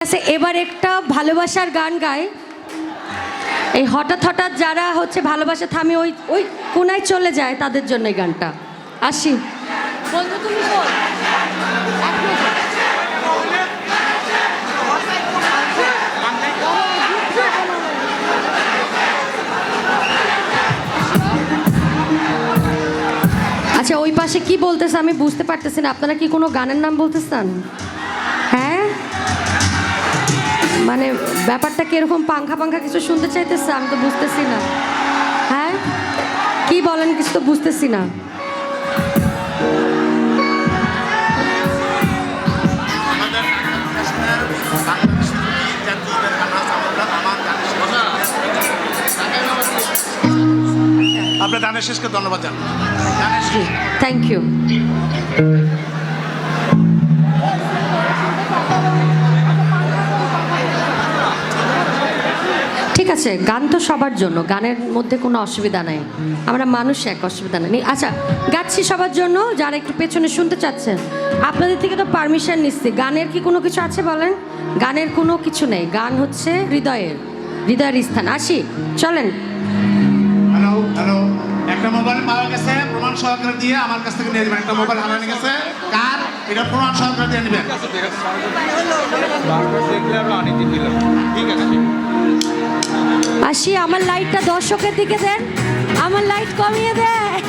এবার একটা ভালোবাসার গান গায়। এই হঠাৎ হঠাৎ যারা হচ্ছে ভালোবাসা থামি ওই ওই কোনায় চলে যায় তাদের জন্য এই গানটা। আসি বন্ধু তুমি বল। আচ্ছা ওই পাশে কি বলতেছে আমি বুঝতে পারতেছি না, আপনারা কি কোনো গানের নাম বলতেছেন? হ্যাঁ মানে ব্যাপারটা কি এরকম পাংখা পাংখা কিছু শুনতে চাইতেছে? আমি তো বুঝতেছি না। হ্যাঁ কি বলেন কিছু তো বুঝতেছি না। আপনার গানের শেষকে ধন্যবাদ জানান। Thank you. ঠিক আছে, গান তো সবার জন্য, গানের মধ্যে কোনো অসুবিধা নাই, আমরা মানুষ, এক অসুবিধা নেই। আচ্ছা গাচ্ছি সবার জন্য, যারা একটু পেছনে শুনতে চাচ্ছেন আপনাদের থেকে তো পারমিশন নিচ্ছি। গানের কি কোনো কিছু আছে বলেন? গানের কোনো কিছু নেই, গান হচ্ছে হৃদয়ের স্থান। আসি চলেন। হ্যালো হ্যালো, একটা মোবাইল পাওয়া গেছে প্রমাণ সহকারে দিয়ে আমার কাছ থেকে নিয়ে যাবেন। একটা মোবাইল হারানো গেছে, কার এটা প্রমাণ সহকারে দিয়ে নেবেন। আসি, আমার লাইটটা দর্শকের দিকে দেন, আমার লাইট কমিয়ে দেয়।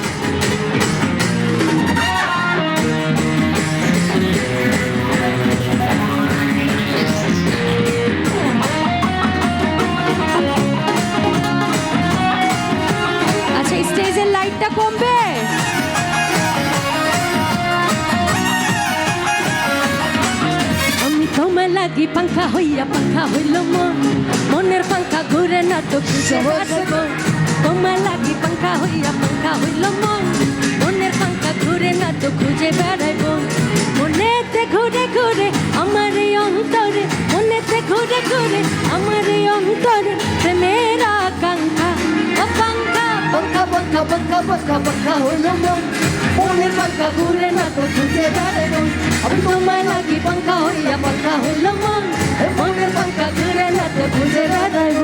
আচ্ছা স্টেজের লাইটটা কমবে। আমি তোমার লাগি পাংখা হইয়া পাংখা হইল মন, মনের পাংখা ঘুরে না তো খুঁজে বেড়াইব। তোমার লাগি পাংখা হইয়া পাংখা হইল মন, মনের পাংখা ঘুরে না তো খুঁজে বেড়াইব। মনেতে ঘুরে ঘুরে আমার এই অন্তরে, মনেতে ঘুরে ঘুরে আমার এই অন্তরে প্রেমের আকাঙ্ক্ষা। ও পাংখা পাংখা পাংখা পাংখা পাংখা পাংখা হইল মন, মনের পাংখা ঘুরে না তো খুঁজে বেড়াইব। আমি তোমার লাগি পাংখা হইয়া পাংখা হইল মন, মনের পাংখা ঘুরে না তো খুঁজে বেড়াইব।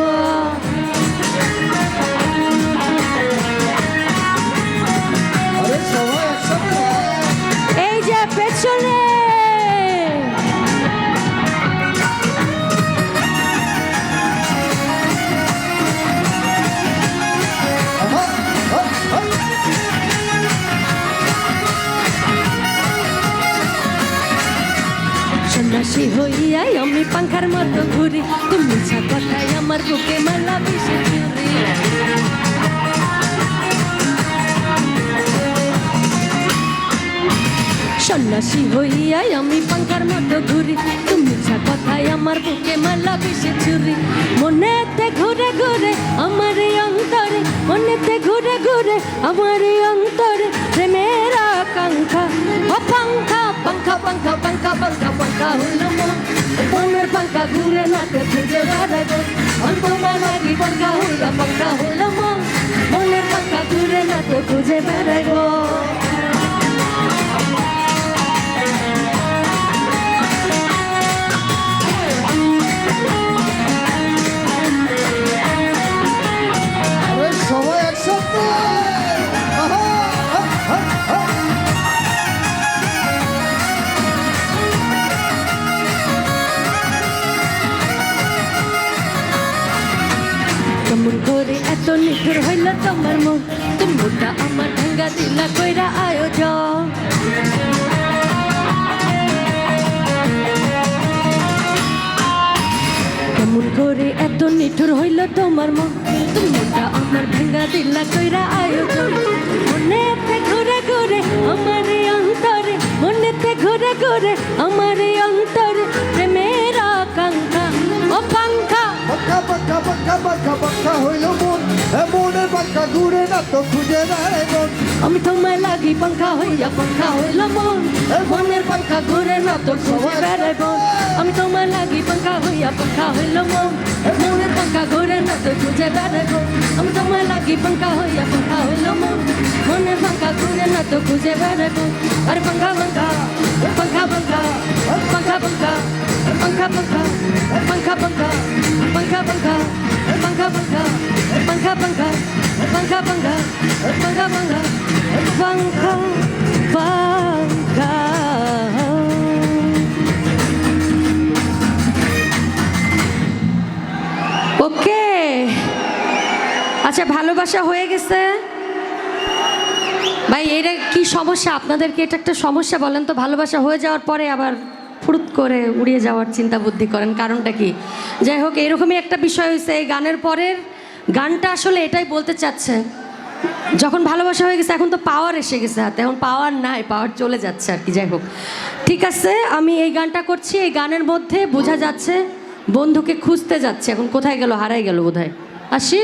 এই যে পেছনে সন্ন্যাসী হইয়াই আমি পাংখার মতো ঘুরি, তুমি মিছা কথায় আমার বুকে মালা বিষে চুরি। সন্ন্যাসী হইয়াই আমি পাংখার মতো ঘুরি, তুমি মিছা কথায় আমার বুকে মালা বিষে চুরি। মনেতে ঘুরে ঘুরে আমার এই অন্তরে, মনেতে ঘুরে ঘুরে আমার এই অন্তরে প্রেমের আকাঙ্ক্ষা। ও পাংখা পাংখা পাংখা পাংখা পাংখা পাংখা হইল মন, মনের পাংখা ঘুরে না তো খুঁজে বেড়াইব। আমি তোমার লাগি পাংখা হইয়া পাংখা হইল মন, মনের পাংখা ঘুরে না তো খুঁজে বেড়াইব। কেমন করে এত নিঠুর হইল তোমার মন, তুমিটা আমার ভাঙ্গা দিলা কইরা আয়োজন। কেমন করে এত নিঠুর হইল তোমার মন, তুমিটা আমার ভাঙ্গা দিলা কইরা আয়োজন। মনেতে ঘুরে ঘুরে আমার এই অন্তরে, মনেতে ঘুরে ঘুরে আমার এই অন্তরে প্রেমের আকাঙ্ক্ষা। ও পাংখা পাংখা পাংখা পাংখা পাংখা পাংখা হইল মন, মনের পাংখা ঘুরে না তো খুঁজে বেড়াইব। আমি তোমার লাগি পাংখা হইয়া পাংখা হইল মন, মনের পাংখা ঘুরে না তো খুঁজে বেড়াইব। আমি তোমার লাগি পাংখা হইয়া পাংখা হইল মন, মনের পাংখা ঘুরে না তো খুঁজে বেড়াইব। আমি তোমার লাগি পাংখা হইয়া পাংখা হইল মন, মনের পাংখা ঘুরে না তো খুঁজে বেড়াইব। আরে পাংখা পাংখা পাংখা পাংখা পাংখা পাংখা পাংখা পাংখা पंखा पंखा पंखा पंखा पंखा पंखा पंखा पंखा पंखा पंखा पंखा पंखा पंखा पंखा ওকে আচ্ছা ভালোবাসা হয়ে গেছে ভাই এটা কি সমস্যা আপনাদেরকে এটা একটা সমস্যা বলেন তো ভালোবাসা হয়ে যাওয়ার পরে আবার ফুরুত করে উড়িয়ে যাওয়ার চিন্তা বুদ্ধি করেন কারণটা কি যাই হোক এরকমই একটা বিষয় হয়েছে এই গানের পরের গানটা আসলে এটাই বলতে চাচ্ছে যখন ভালোবাসা হয়ে গেছে এখন তো পাওয়ার এসে গেছে হাতে এখন পাওয়ার নাই পাওয়ার চলে যাচ্ছে আর কি যাই হোক ঠিক আছে আমি এই গানটা করছি এই গানের মধ্যে বোঝা যাচ্ছে বন্ধুকে খুঁজতে যাচ্ছে এখন কোথায় গেল হারাই গেল বোধহয় আসি